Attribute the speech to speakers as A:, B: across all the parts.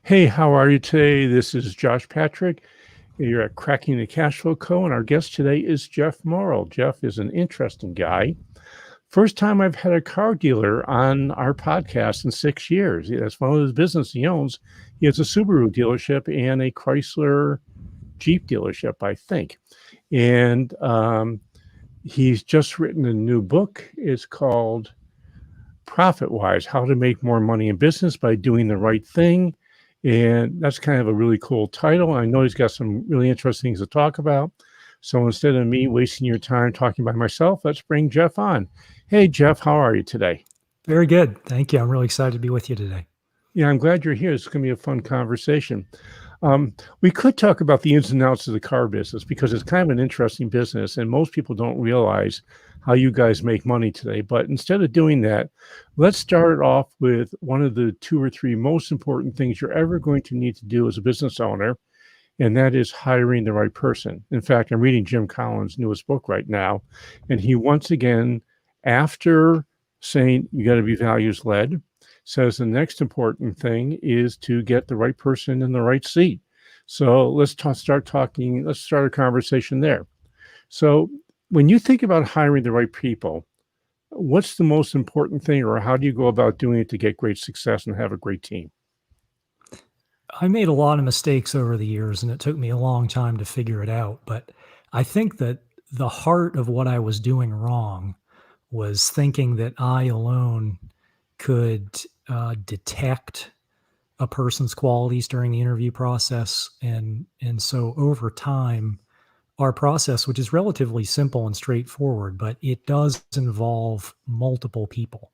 A: Hey, how are you today? This is Josh Patrick. You're at Cracking the Cash Flow Co. And our guest today is Jeff Morrill. Jeff is an interesting guy. First time I've had a car dealer on our podcast in 6 years. That's one of his business he owns. He has a Subaru dealership and a Chrysler Jeep dealership, I think. And he's just written a new book. It's called Profit Wise: How to Make More Money in Business by Doing the Right Thing. And that's kind of a really cool title. I know he's got some really interesting things to talk about. So instead of me wasting your time talking by myself, let's bring Jeff on. Hey, Jeff, how are you today?
B: Very good. Thank you. I'm really excited to be with you today.
A: Yeah, I'm glad you're here. It's going to be a fun conversation. We could talk about the ins and outs of the car business because it's kind of an interesting business, and most people don't realize how you guys make money today. But instead of doing that, let's start off with one of the two or three most important things you're ever going to need to do as a business owner, and that is hiring the right person. In fact, I'm reading Jim Collins' newest book right now, and he once again, after saying you got to be values led, says the next important thing is to get the right person in the right seat. So let's start talking. Let's start a conversation there. So when you think about hiring the right people, what's the most important thing, or how do you go about doing it to get great success and have a great team?
B: I made a lot of mistakes over the years, and it took me a long time to figure it out. But I think that the heart of what I was doing wrong was thinking that I alone could detect a person's qualities during the interview process. And so over time, our process, which is relatively simple and straightforward, but it does involve multiple people.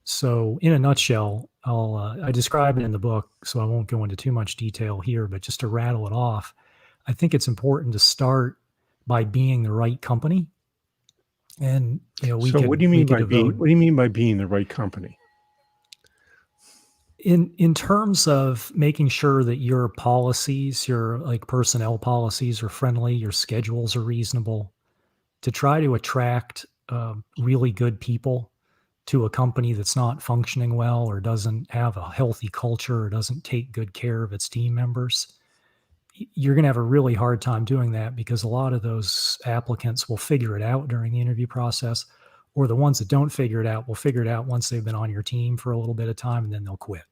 B: So, in a nutshell, I describe it in the book, so I won't go into too much detail here. But just to rattle it off, I think it's important to start by being the right company, and we
A: So
B: could devote
A: what do you mean by being the right company?
B: in terms of making sure that your policies, your like personnel policies, are friendly, your schedules are reasonable, to try to attract really good people to a company that's not functioning well or doesn't have a healthy culture or doesn't take good care of its team members. You're going to have a really hard time doing that because a lot of those applicants will figure it out during the interview process, or the ones that don't figure it out will figure it out once they've been on your team for a little bit of time, and then they'll quit.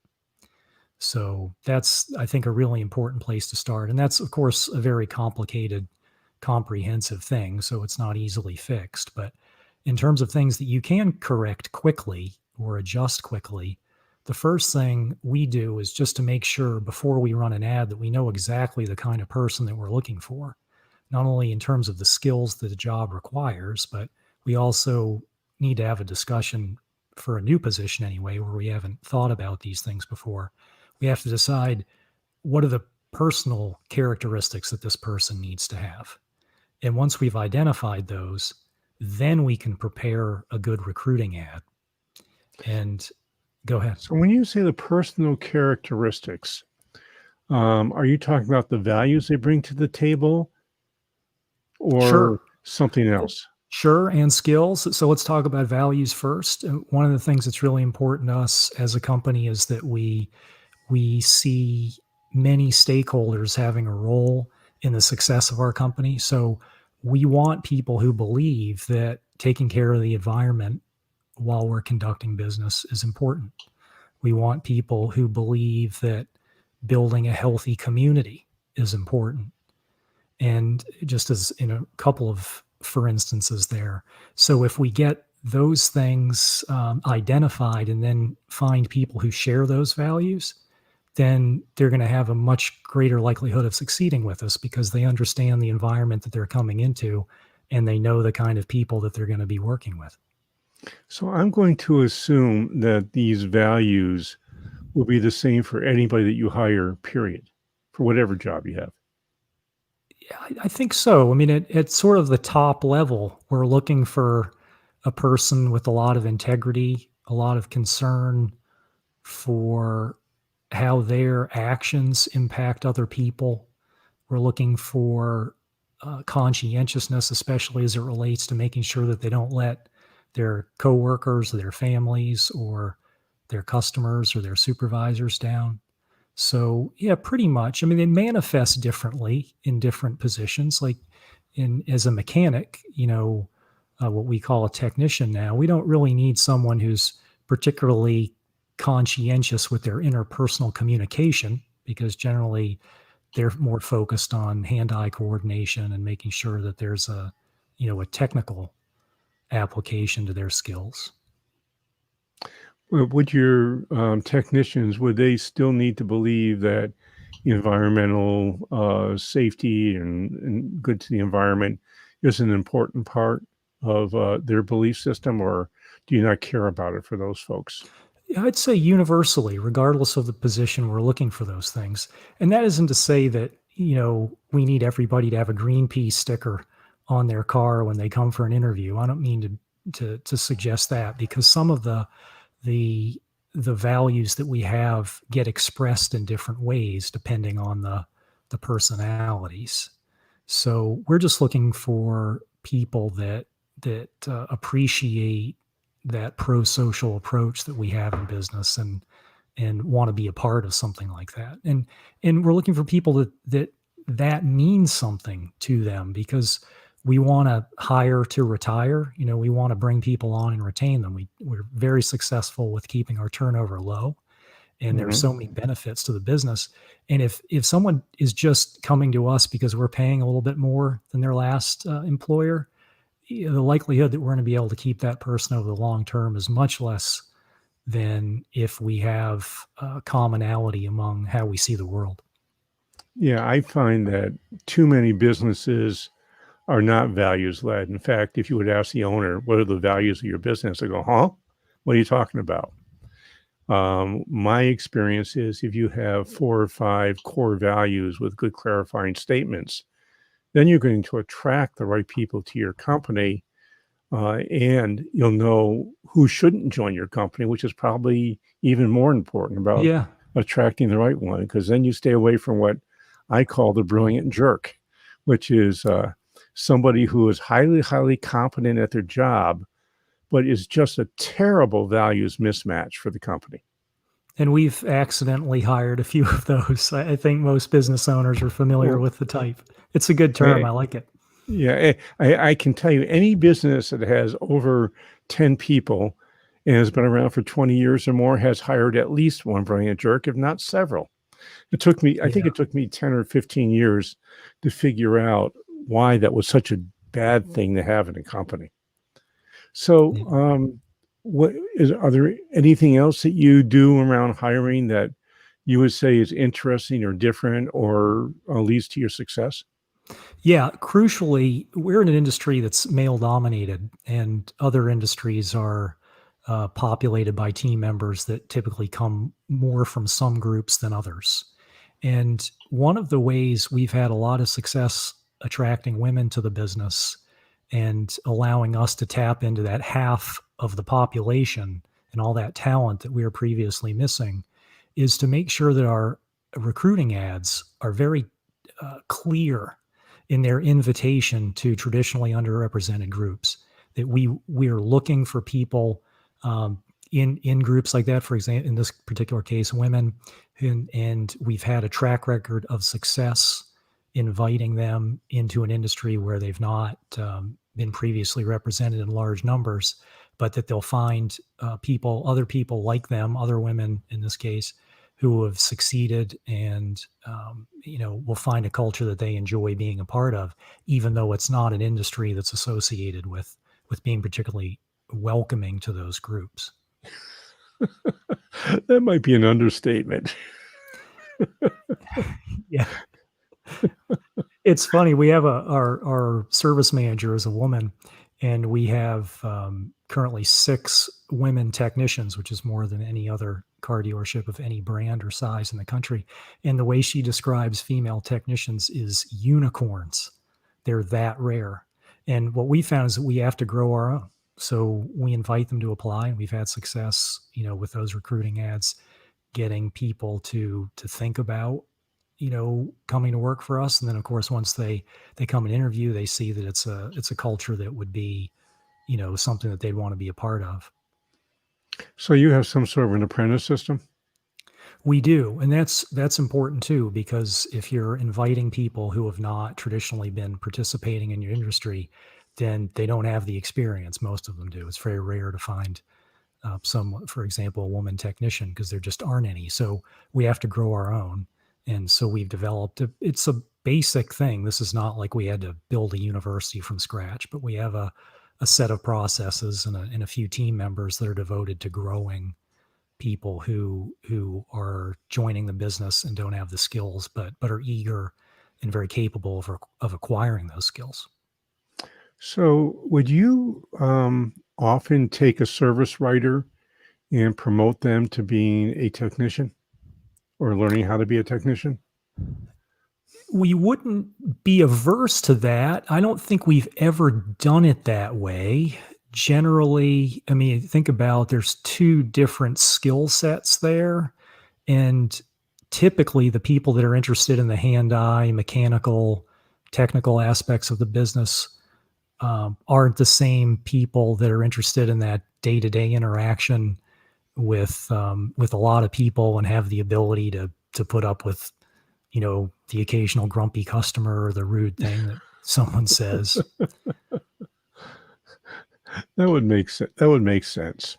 B: So that's, I think, a really important place to start. And that's, of course, a very complicated, comprehensive thing. So it's not easily fixed. But in terms of things that you can correct quickly or adjust quickly, the first thing we do is just to make sure before we run an ad that we know exactly the kind of person that we're looking for, not only in terms of the skills that the job requires, but we also need to have a discussion for a new position anyway, where we haven't thought about these things before. We have to decide what are the personal characteristics that this person needs to have. And once we've identified those, then we can prepare a good recruiting ad. And go ahead.
A: So when you say the personal characteristics, are you talking about the values they bring to the table or
B: Sure.
A: something else?
B: Sure, and skills. So let's talk about values first. One of the things that's really important to us as a company is that we see many stakeholders having a role in the success of our company. So we want people who believe that taking care of the environment while we're conducting business is important. We want people who believe that building a healthy community is important. And just as in a couple of for instances there. So if we get those things identified and then find people who share those values, then they're going to have a much greater likelihood of succeeding with us because they understand the environment that they're coming into and they know the kind of people that they're going to be working with.
A: So I'm going to assume that these values will be the same for anybody that you hire, period, for whatever job you have.
B: Yeah, I think so. I mean, at sort of the top level, we're looking for a person with a lot of integrity, a lot of concern for how their actions impact other people. We're looking for conscientiousness, especially as it relates to making sure that they don't let their coworkers, or their families, or their customers or their supervisors down. So yeah, pretty much. I mean, they manifest differently in different positions. Like in as a mechanic, what we call a technician now, we don't really need someone who's particularly conscientious with their interpersonal communication because generally they're more focused on hand-eye coordination and making sure that there's a technical application to their skills.
A: Would your technicians, would they still need to believe that environmental safety and good to the environment is an important part of their belief system, or do you not care about it for those folks?
B: I'd say universally, regardless of the position, we're looking for those things. And that isn't to say that, we need everybody to have a Greenpeace sticker on their car when they come for an interview. I don't mean to suggest that, because some of the the values that we have get expressed in different ways depending on the personalities. So we're just looking for people that appreciate that pro-social approach that we have in business and want to be a part of something like that. And we're looking for people that means something to them, because we want to hire to retire. We want to bring people on and retain them. We're very successful with keeping our turnover low, and there's
A: Mhm.
B: so many benefits to the business. And if someone is just coming to us because we're paying a little bit more than their last employer, the likelihood that we're going to be able to keep that person over the long term is much less than if we have commonality among how we see the world.
A: Yeah, I find that too many businesses are not values led. In fact, if you would ask the owner, what are the values of your business? They go, huh? What are you talking about? My experience is if you have 4 or 5 core values with good clarifying statements, then you're going to attract the right people to your company, and you'll know who shouldn't join your company, which is probably even more important about
B: Yeah.
A: attracting the right one, because then you stay away from what I call the brilliant jerk, which is somebody who is highly, highly competent at their job, but is just a terrible values mismatch for the company.
B: And we've accidentally hired a few of those. I think most business owners are familiar
A: Well,
B: with the type. It's a good term.
A: I,
B: I like it.
A: yeah, I can tell you any business that has over 10 people and has been around for 20 years or more has hired at least one brilliant jerk, if not several. I think
B: Yeah.
A: it took me 10 or 15 years to figure out why that was such a bad thing to have in a company. So,
B: Yeah.
A: are there anything else that you do around hiring that you would say is interesting or different or leads to your success?
B: Yeah, crucially, we're in an industry that's male dominated, and other industries are populated by team members that typically come more from some groups than others. And one of the ways we've had a lot of success attracting women to the business and allowing us to tap into that half of the population and all that talent that we were previously missing is to make sure that our recruiting ads are very clear in their invitation to traditionally underrepresented groups. That we are looking for people in groups like that. For example, in this particular case, women, and we've had a track record of success inviting them into an industry where they've not been previously represented in large numbers, but that they'll find other people like them, other women in this case, who have succeeded and will find a culture that they enjoy being a part of, even though it's not an industry that's associated with being particularly welcoming to those groups.
A: That might be an understatement.
B: Yeah. It's funny. We have our service manager is a woman, and we have currently 6 women technicians, which is more than any other car dealership of any brand or size in the country. And the way she describes female technicians is unicorns. They're that rare. And what we found is that we have to grow our own. So we invite them to apply, and we've had success, with those recruiting ads, getting people to think about coming to work for us. And then of course once they come and interview, they see that it's a culture that would be something that they'd want to be a part of.
A: So you have some sort of an apprentice system?
B: We do, and that's important too, because if you're inviting people who have not traditionally been participating in your industry, then they don't have the experience. Most of them do. It's very rare to find some, for example, a woman technician, because there just aren't any. So we have to grow our own, and so we've developed. It's a basic thing. This is not like we had to build a university from scratch, but we have a set of processes and a few team members that are devoted to growing people who are joining the business and don't have the skills, but are eager and very capable of acquiring those skills.
A: So, would you often take a service writer and promote them to being a technician or learning how to be a technician?
B: We wouldn't be averse to that. I don't think we've ever done it that way. Generally, I mean, think about there's two different skill sets there. And typically, the people that are interested in the hand-eye, mechanical, technical aspects of the business aren't the same people that are interested in that day-to-day interaction with a lot of people and have the ability to put up with, the occasional grumpy customer or the rude thing that someone says.
A: That would make sense.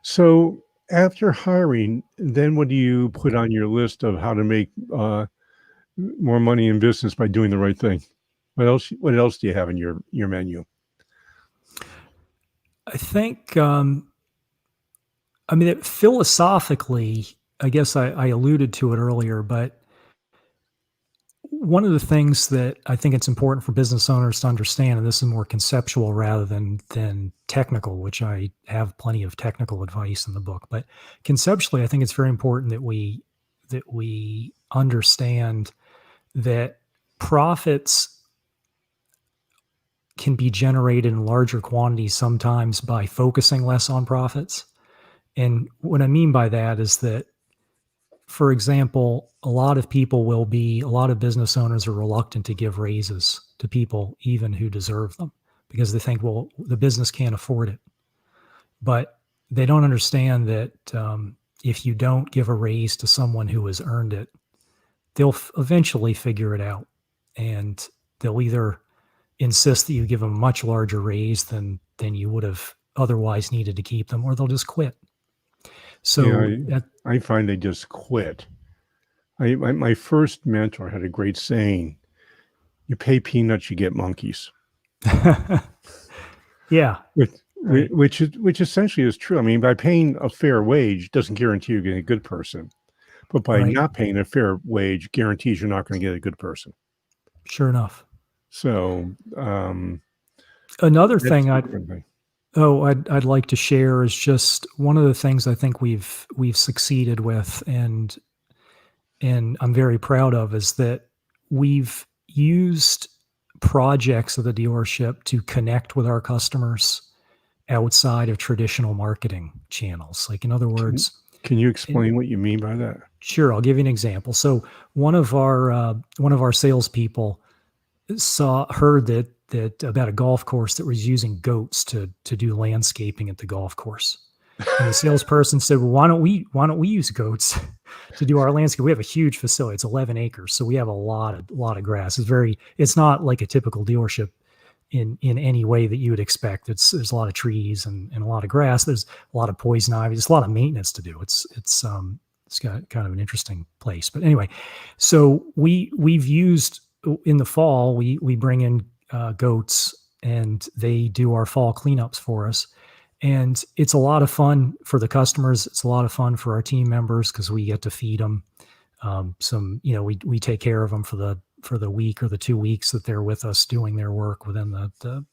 A: So, after hiring, then what do you put on your list of how to make more money in business by doing the right thing? What else do you have in your menu?
B: I think, I mean, philosophically, I guess I alluded to it earlier, but one of the things that I think it's important for business owners to understand, and this is more conceptual rather than technical, which I have plenty of technical advice in the book, but conceptually, I think it's very important that we understand that profits can be generated in larger quantities sometimes by focusing less on profits. And what I mean by that is that, for example, a lot of business owners are reluctant to give raises to people, even who deserve them, because they think, well, the business can't afford it. But they don't understand that if you don't give a raise to someone who has earned it, they'll eventually figure it out. And they'll either insist that you give them a much larger raise than you would have otherwise needed to keep them, or they'll just quit.
A: Yeah,
B: So that
A: I find they just quit. My first mentor had a great saying: "You pay peanuts, you get monkeys."
B: yeah,
A: Which
B: right.
A: which essentially is true. I mean, by paying a fair wage doesn't guarantee you're getting a good person, but by
B: Right.
A: not paying a fair wage guarantees you're not going to get a good person.
B: Sure enough.
A: So
B: Another
A: that's
B: thing
A: the
B: I'd
A: different thing.
B: oh I'd like to share is just one of the things I think we've succeeded with, and I'm very proud of, is that we've used projects of the dealership to connect with our customers outside of traditional marketing channels. Like, in other
A: Can
B: words,
A: can you
B: and
A: explain what you mean by that?
B: sure, I'll give you an example. So one of our salespeople heard that about a golf course that was using goats to do landscaping at the golf course. And the salesperson said, "Well, why don't we use goats to do our landscape? We have a huge facility. It's 11 acres, so we have a lot of grass. It's not like a typical dealership in any way that you would expect. There's a lot of trees and a lot of grass. There's a lot of poison ivy. There's a lot of maintenance to do. It's got kind of an interesting place. But anyway, so we've used in the fall, we bring in goats, and they do our fall cleanups for us. And it's a lot of fun for the customers. It's a lot of fun for our team members because we get to feed them. We take care of them for the week or the 2 weeks that they're with us doing their work within the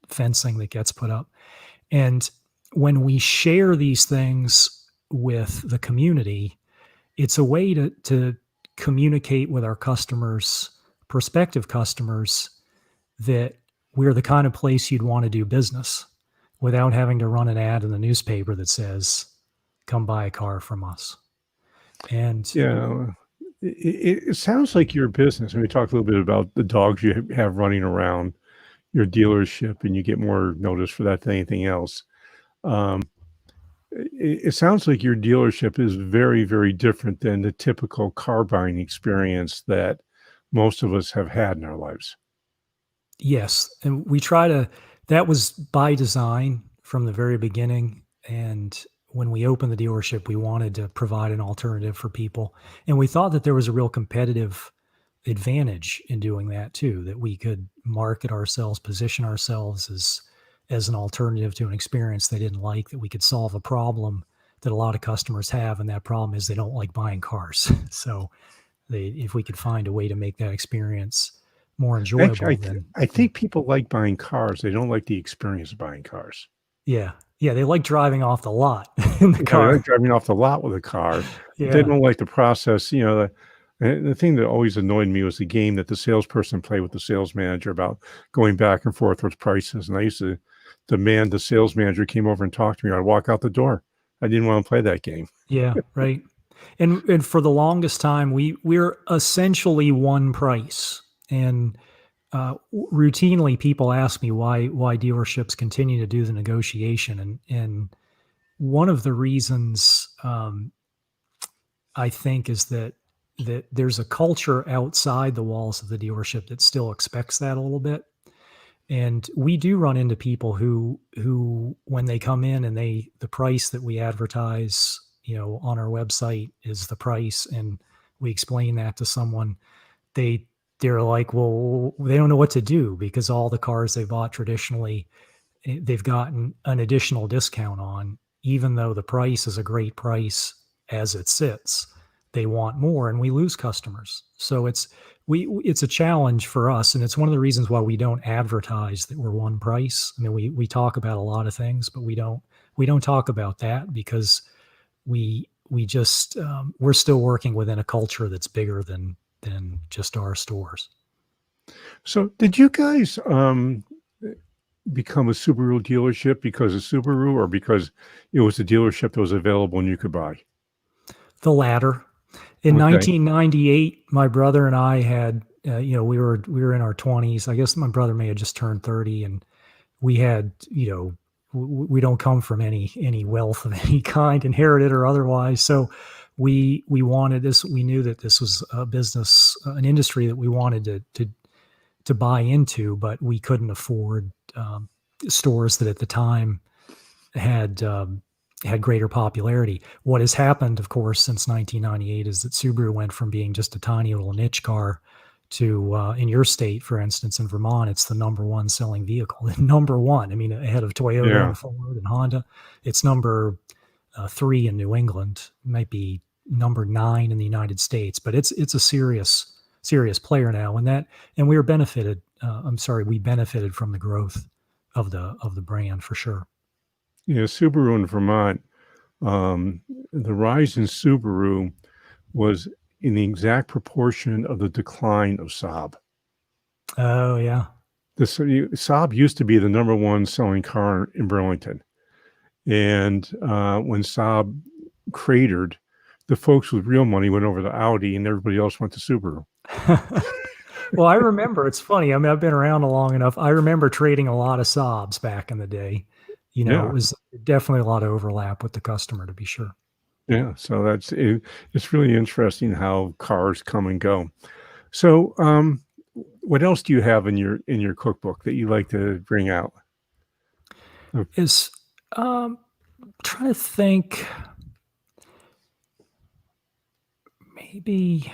B: fencing that gets put up. And when we share these things with the community, it's a way to communicate with our customers, prospective customers, that we're the kind of place you'd want to do business without having to run an ad in the newspaper that says, "Come buy a car from us." And
A: Yeah, it sounds like your business. And we talked a little bit about the dogs you have running around your dealership, and you get more notice for that than anything else. Um, it sounds like your dealership is very, very different than the typical car buying experience that most of us have had in our lives.
B: Yes, and we try to that was by design from the very beginning, and when we opened the dealership, we wanted to provide an alternative for people, and we thought that there was a real competitive advantage in doing that too, that we could market ourselves, position ourselves as an alternative to an experience they didn't like, that we could solve a problem that a lot of customers have, and that problem is they don't like buying cars. So, if we could find a way to make that experience more
A: Actually,
B: enjoyable, then
A: I think people like buying cars. They don't like the experience of buying cars.
B: yeah. Yeah, they like driving off the lot in the
A: Yeah, they like
B: car.
A: driving off the lot with a car, but they
B: Yeah.
A: don't like the process, the thing that always annoyed me was the game that the salesperson played with the sales manager about going back and forth with prices, and I used to demand the sales manager came over and talked to me, I'd walk out the door. I didn't wanna play that game.
B: Yeah, right. And for the longest time, we're essentially one price, and, routinely, people ask me why dealerships continue to do the negotiation, and one of the reasons, I think, is that there's a culture outside the walls of the dealership that still expects that a little bit. And we do run into people who when they come in and the price that we advertise, on our website is the price, and we explain that to someone, they they're like, well, they don't know what to do because all the cars they bought traditionally, they've gotten an additional discount on, even though the price is a great price as it sits. They want more, and we lose customers. So it's a challenge for us, and it's one of the reasons why we don't advertise that we're one price. I mean, we talk about a lot of things, but we don't talk about that because we just we're still working within a culture that's bigger than just our stores.
A: So, did you guys, become a Subaru dealership because of Subaru or because it was a dealership that was available and you could buy?
B: The latter. In
A: Okay.
B: 1998, my brother and I had, we were in our 20s. I guess my brother may have just turned 30, and we had, we don't come from any wealth of any kind, inherited or otherwise. So we wanted this. We knew that this was a business, an industry that we wanted to buy into, but we couldn't afford stores that at the time had had greater popularity. What has happened, of course, since 1998 is that Subaru went from being just a tiny little niche car to, in your state, for instance, in Vermont, it's the number one selling vehicle. Number one. I mean, ahead of Toyota
A: Yeah.
B: and Ford and Honda. It's number three in New England. It might be number nine in the United States, but it's a serious player now, and we were benefited. We benefited from the growth of the brand for sure.
A: Yeah, Subaru in Vermont, um, the rise in Subaru was in the exact proportion of the decline of Saab.
B: Oh yeah.
A: Saab used to be the number one selling car in Burlington, and when Saab cratered, the folks with real money went over to Audi, and everybody else went to Subaru.
B: Well, I remember, it's funny. I mean, I've been around long enough. I remember trading a lot of Saabs back in the day. It
A: Yeah,
B: was definitely a lot of overlap with the customer, to be sure.
A: yeah. So that's it. It's really interesting how cars come and go. So, what else do you have in your cookbook that you like to bring out? Uh,
B: Is trying to think, maybe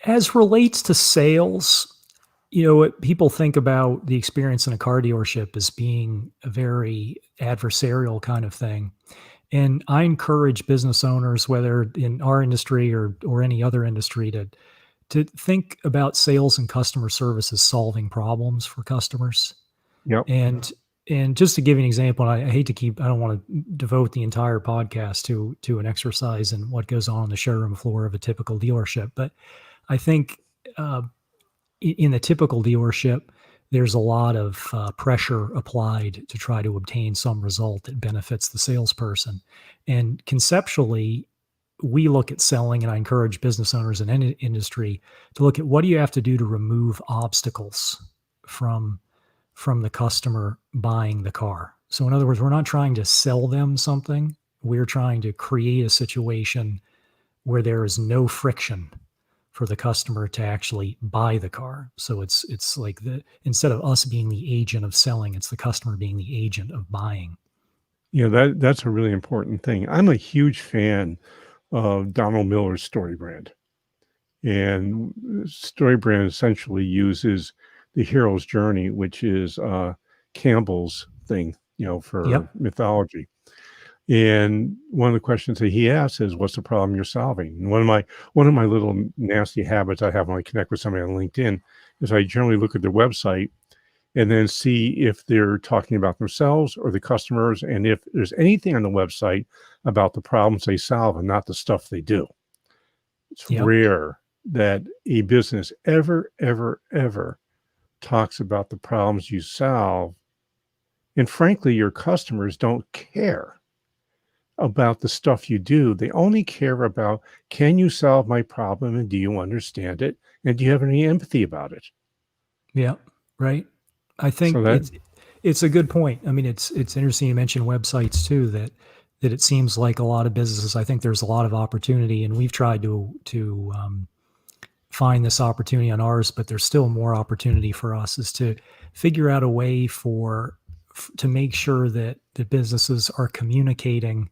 B: as relates to sales, people think about the experience in a car dealership as being a very adversarial kind of thing. And I encourage business owners, whether in our industry or any other industry, to think about sales and customer service as solving problems for customers.
A: Yep.
B: And just to give you an example, and I hate to keep, I don't want to devote the entire podcast to an exercise in what goes on the showroom floor of a typical dealership, but I think uh, in a typical dealership, there's a lot of pressure applied to try to obtain some result that benefits the salesperson. And conceptually, we look at selling, and I encourage business owners in any industry to look at what do you have to do to remove obstacles from from the customer buying the car. So in other words, we're not trying to sell them something. We're trying to create a situation where there is no friction for the customer to actually buy the car. So it's like instead of us being the agent of selling, it's the customer being the agent of buying.
A: That's a really important thing. I'm a huge fan of Donald Miller's story brand. And story brand essentially uses the hero's journey, which is Campbell's thing, for
B: Yep.
A: mythology. And one of the questions that he asks is, "What's the problem you're solving?" And one of my little nasty habits I have when I connect with somebody on LinkedIn is I generally look at their website and then see if they're talking about themselves or the customers, and if there's anything on the website about the problems they solve and not the stuff they do. It's
B: Yep.
A: rare that a business ever, ever, ever talks about the problems you solve. And frankly, your customers don't care about the stuff you do. They only care about, can you solve my problem and do you understand it? And do you have any empathy about it?
B: Yep. Right. I
A: So
B: think
A: that,
B: it's a good point. I mean, it's interesting you mentioned websites too, that it seems like a lot of businesses, I think there's a lot of opportunity, and we've tried to find this opportunity on ours, but there's still more opportunity for us is to figure out a way to make sure that the businesses are communicating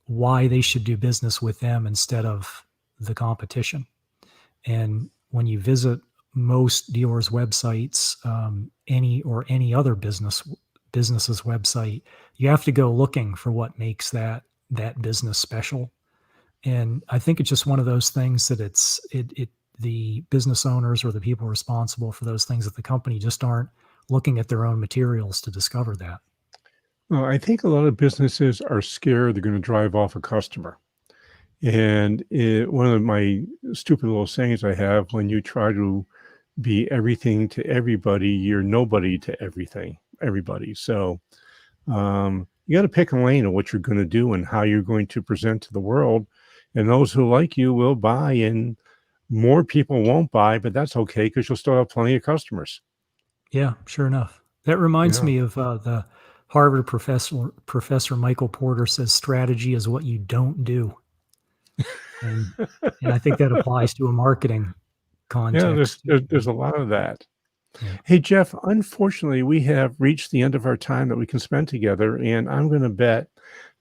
B: why they should do business with them instead of the competition. And when you visit most dealers' websites, any other business's website, you have to go looking for what makes that business special. And I think it's just one of those things that it the business owners or the people responsible for those things at the company just aren't looking at their own materials to discover that.
A: well, I think a lot of businesses are scared they're going to drive off a customer. And one of my stupid little sayings I have, when you try to be everything to everybody, you're nobody to everybody. So you got to pick a lane of what you're going to do and how you're going to present to the world. And those who like you will buy, and more people won't buy, but that's okay because you'll still have plenty of customers.
B: Yeah, sure enough. That reminds
A: Yeah.
B: me of the Harvard Professor Michael Porter says strategy is what you don't do, and and I think that applies to a marketing
A: Yeah,
B: context too.
A: there's a lot of that.
B: Yeah.
A: Hey, Jeff, unfortunately, we have reached the end of our time that we can spend together. And I'm going to bet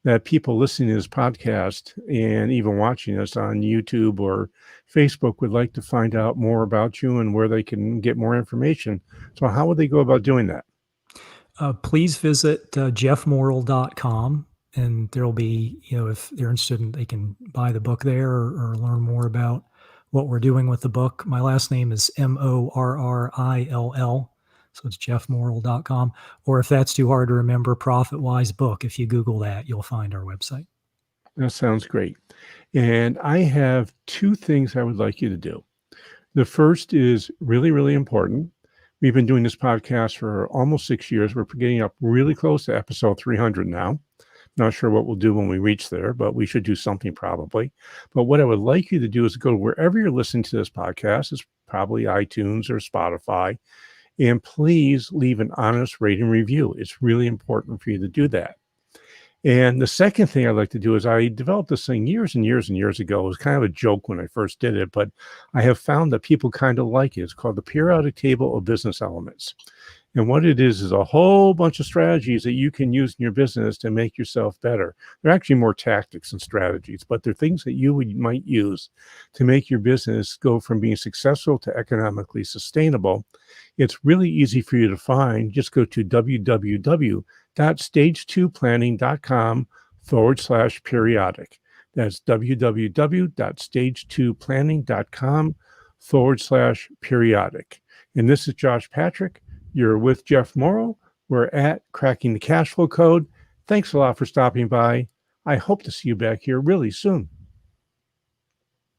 A: that people listening to this podcast and even watching us on YouTube or Facebook would like to find out more about you and where they can get more information. So, how would they go about doing that?
B: Please visit jeffmorrill.com, and there'll be, if they're interested, they can buy the book there or learn more about what we're doing with the book. My last name is Morrill. So it's jeffmorrill.com. Or if that's too hard to remember, Profit Wise Book. If you Google that, you'll find our website.
A: That sounds great. And I have two things I would like you to do. The first is really, really important. We've been doing this podcast for almost 6 years. We're getting up really close to episode 300 now. Not sure what we'll do when we reach there, but we should do something probably. But what I would like you to do is go to wherever you're listening to this podcast. It's probably iTunes or Spotify. And please leave an honest rating review. It's really important for you to do that. And the second thing I'd like to do is I developed this thing years and years and years ago. It was kind of a joke when I first did it, but I have found that people kind of like it. It's called the periodic table of business elements. And what it is a whole bunch of strategies that you can use in your business to make yourself better. They're actually more tactics and strategies, but they're things that might use to make your business go from being successful to economically sustainable. It's really easy for you to find. Just go to www.stage2planning.com/periodic. That's www.stage2planning.com/periodic. And this is Josh Patrick. You're with Jeff Morrill. We're at Cracking the Cash Flow Code. Thanks a lot for stopping by. I hope to see you back here really soon.